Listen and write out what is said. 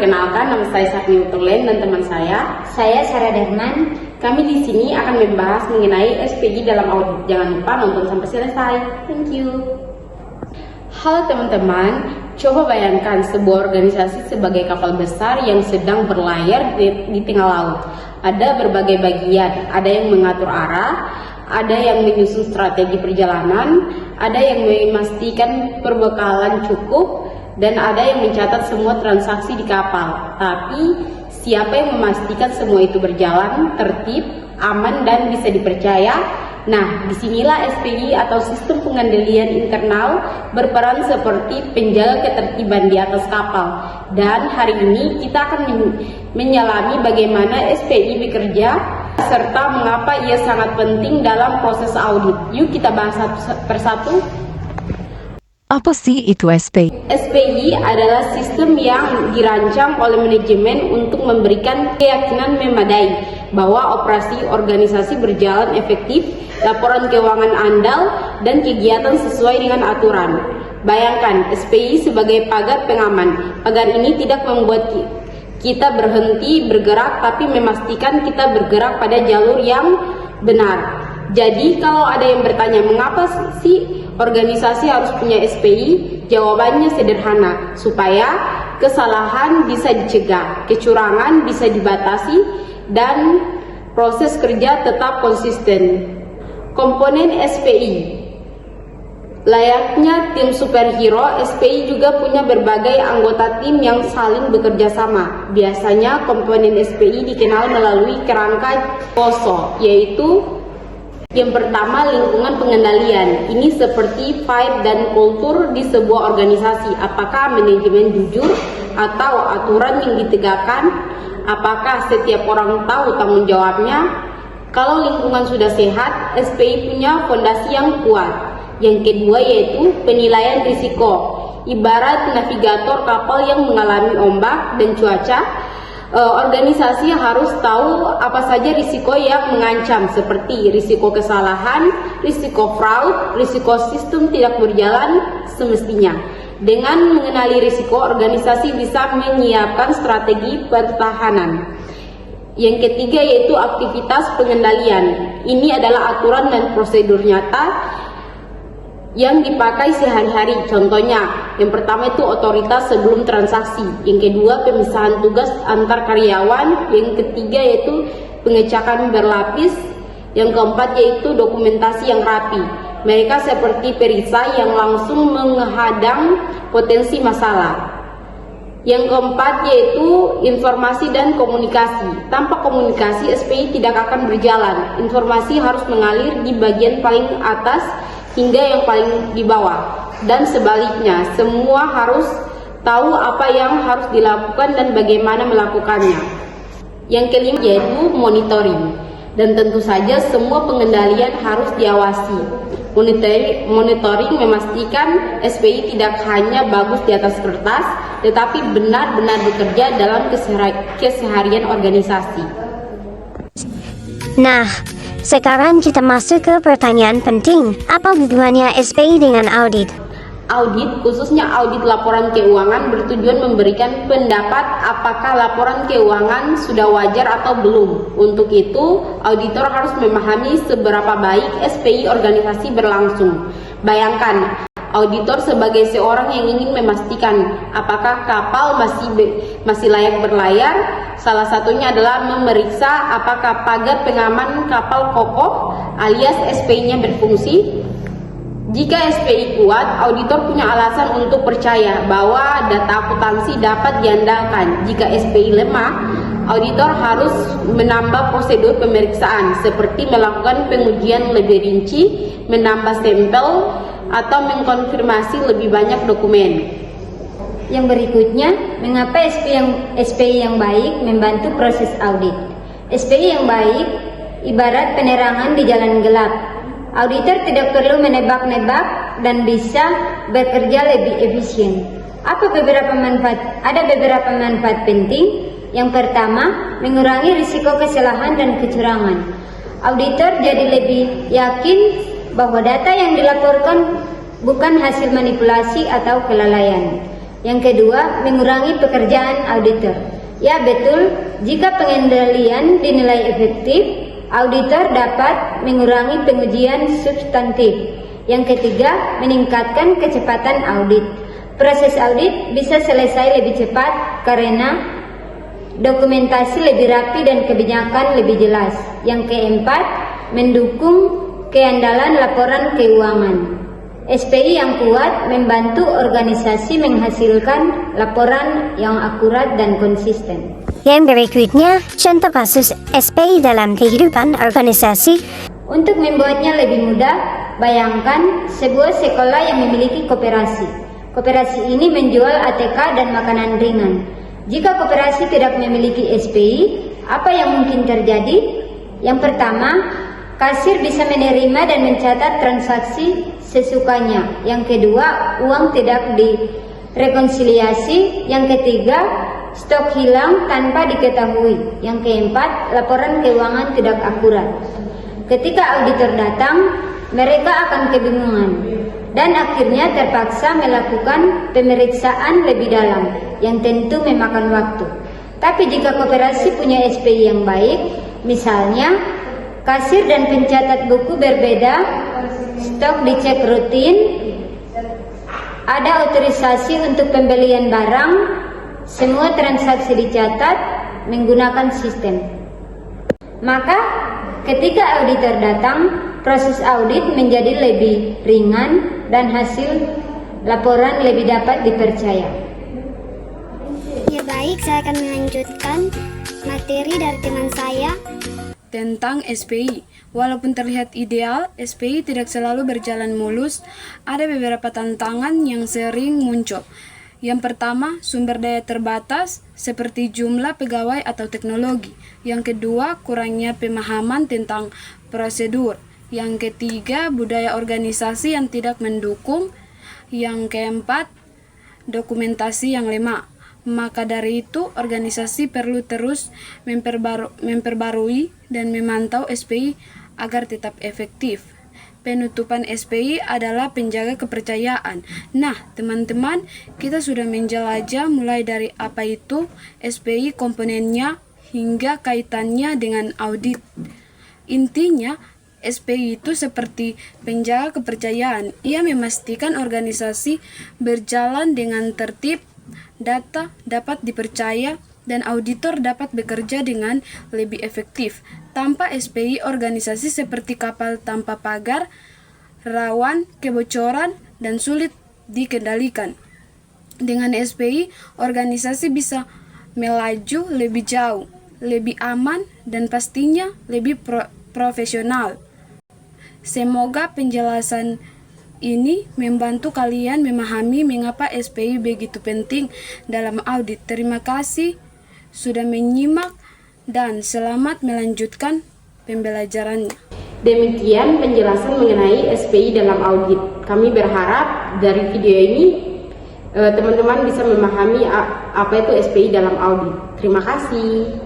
perkenalkan, nama saya Sakni Utulen dan teman saya Sarah Darman. Kami di sini akan membahas mengenai SPI dalam audit. Jangan lupa nonton sampai selesai. Thank you. Halo teman-teman, coba bayangkan sebuah organisasi sebagai kapal besar yang sedang berlayar di tengah laut. Ada berbagai bagian, ada yang mengatur arah, ada yang menyusun strategi perjalanan, ada yang memastikan perbekalan cukup, dan ada yang mencatat semua transaksi di kapal. Tapi siapa yang memastikan semua itu berjalan tertib, aman, dan bisa dipercaya? Nah, disinilah SPI atau sistem pengendalian internal berperan seperti penjaga ketertiban di atas kapal. Dan hari ini kita akan menyelami bagaimana SPI bekerja serta mengapa ia sangat penting dalam proses audit. Yuk kita bahas satu persatu. Apa sih itu SPI? SPI adalah sistem yang dirancang oleh manajemen untuk memberikan keyakinan memadai bahwa operasi organisasi berjalan efektif, laporan keuangan andal, dan kegiatan sesuai dengan aturan. Bayangkan SPI sebagai pagar pengaman. Pagar ini tidak membuat kita berhenti bergerak, tapi memastikan kita bergerak pada jalur yang benar. Jadi kalau ada yang bertanya mengapa sih organisasi harus punya SPI, jawabannya sederhana, supaya kesalahan bisa dicegah, kecurangan bisa dibatasi, dan proses kerja tetap konsisten. Komponen SPI. Layaknya tim superhero, SPI juga punya berbagai anggota tim yang saling bekerja sama. Biasanya komponen SPI dikenal melalui kerangka POSO, yaitu yang pertama, lingkungan pengendalian. Ini seperti vibe dan kultur di sebuah organisasi. Apakah manajemen jujur atau aturan yang ditegakkan? Apakah setiap orang tahu tanggung jawabnya? Kalau lingkungan sudah sehat, SPI punya fondasi yang kuat. Yang kedua yaitu penilaian risiko. Ibarat navigator kapal yang mengalami ombak dan cuaca, organisasi harus tahu apa saja risiko yang mengancam, seperti risiko kesalahan, risiko fraud, risiko sistem tidak berjalan semestinya. Dengan mengenali risiko, organisasi bisa menyiapkan strategi pertahanan. Yang ketiga yaitu aktivitas pengendalian. Ini adalah aturan dan prosedur nyata yang dipakai sehari-hari. Contohnya, yang pertama itu otoritas sebelum transaksi, yang kedua pemisahan tugas antar karyawan, yang ketiga yaitu pengecekan berlapis, yang keempat yaitu dokumentasi yang rapi. Mereka seperti perisai yang langsung menghadang potensi masalah. Yang keempat yaitu informasi dan komunikasi. Tanpa komunikasi, SPI tidak akan berjalan. Informasi harus mengalir di bagian paling atas hingga yang paling di bawah, dan sebaliknya, semua harus tahu apa yang harus dilakukan dan bagaimana melakukannya. Yang kelima yaitu monitoring, dan tentu saja semua pengendalian harus diawasi. Monitoring memastikan SPI tidak hanya bagus di atas kertas, tetapi benar-benar bekerja dalam keseharian organisasi. Nah, sekarang kita masuk ke pertanyaan penting. Apa hubungannya SPI dengan audit? Audit, khususnya audit laporan keuangan, bertujuan memberikan pendapat apakah laporan keuangan sudah wajar atau belum. Untuk itu, auditor harus memahami seberapa baik SPI organisasi berlangsung. Bayangkan, auditor sebagai seorang yang ingin memastikan apakah kapal masih layak berlayar. Salah satunya adalah memeriksa apakah pagar pengaman kapal kokoh alias SPI-nya berfungsi. Jika SPI kuat, auditor punya alasan untuk percaya bahwa data akuntansi dapat diandalkan. Jika SPI lemah, auditor harus menambah prosedur pemeriksaan seperti melakukan pengujian lebih rinci, menambah sampel, atau mengkonfirmasi lebih banyak dokumen. Yang berikutnya, mengapa SPI yang baik membantu proses audit? SPI yang baik ibarat penerangan di jalan gelap. Auditor tidak perlu menebak-nebak dan bisa bekerja lebih efisien. Ada beberapa manfaat penting. Yang pertama, mengurangi risiko kesalahan dan kecurangan. Auditor jadi lebih yakin bahwa data yang dilaporkan bukan hasil manipulasi atau kelalaian. Yang kedua, mengurangi pekerjaan auditor. Ya betul, jika pengendalian dinilai efektif, auditor dapat mengurangi pengujian substantif. Yang ketiga, meningkatkan kecepatan audit. Proses audit bisa selesai lebih cepat karena dokumentasi lebih rapi dan kebijakan lebih jelas. Yang keempat, mendukung keandalan laporan keuangan. SPI yang kuat membantu organisasi menghasilkan laporan yang akurat dan konsisten. Yang berikutnya, contoh kasus SPI dalam kehidupan organisasi. Untuk membuatnya lebih mudah, bayangkan sebuah sekolah yang memiliki koperasi. Koperasi ini menjual ATK dan makanan ringan. Jika koperasi tidak memiliki SPI, apa yang mungkin terjadi? Yang pertama, kasir bisa menerima dan mencatat transaksi sesukanya. Yang kedua, uang tidak direkonsiliasi. Yang ketiga, stok hilang tanpa diketahui. Yang keempat, laporan keuangan tidak akurat. Ketika auditor datang, mereka akan kebingungan dan akhirnya terpaksa melakukan pemeriksaan lebih dalam yang tentu memakan waktu. Tapi jika koperasi punya SPI yang baik, misalnya kasir dan pencatat buku berbeda, stok dicek rutin, ada otorisasi untuk pembelian barang, semua transaksi dicatat menggunakan sistem. Maka ketika auditor datang, proses audit menjadi lebih ringan dan hasil laporan lebih dapat dipercaya. Ya baik, saya akan melanjutkan materi dari teman saya tentang SPI. Walaupun terlihat ideal, SPI tidak selalu berjalan mulus. Ada beberapa tantangan yang sering muncul. Yang pertama, sumber daya terbatas seperti jumlah pegawai atau teknologi. Yang kedua, kurangnya pemahaman tentang prosedur. Yang ketiga, budaya organisasi yang tidak mendukung. Yang keempat, dokumentasi yang lemah. Maka dari itu, organisasi perlu terus memperbarui dan memantau SPI agar tetap efektif. Penutupan SPI adalah penjaga kepercayaan. Nah, teman-teman, kita sudah menjelajah mulai dari apa itu SPI, komponennya, hingga kaitannya dengan audit. Intinya, SPI itu seperti penjaga kepercayaan. Ia memastikan organisasi berjalan dengan tertib, data dapat dipercaya, dan auditor dapat bekerja dengan lebih efektif. Tanpa SPI, organisasi seperti kapal tanpa pagar, rawan kebocoran, dan sulit dikendalikan. Dengan SPI, organisasi bisa melaju lebih jauh, lebih aman, dan pastinya lebih profesional. Semoga penjelasan ini membantu kalian memahami mengapa SPI begitu penting dalam audit. Terima kasih sudah menyimak dan selamat melanjutkan pembelajarannya. Demikian penjelasan mengenai SPI dalam audit. Kami berharap dari video ini teman-teman bisa memahami apa itu SPI dalam audit. Terima kasih.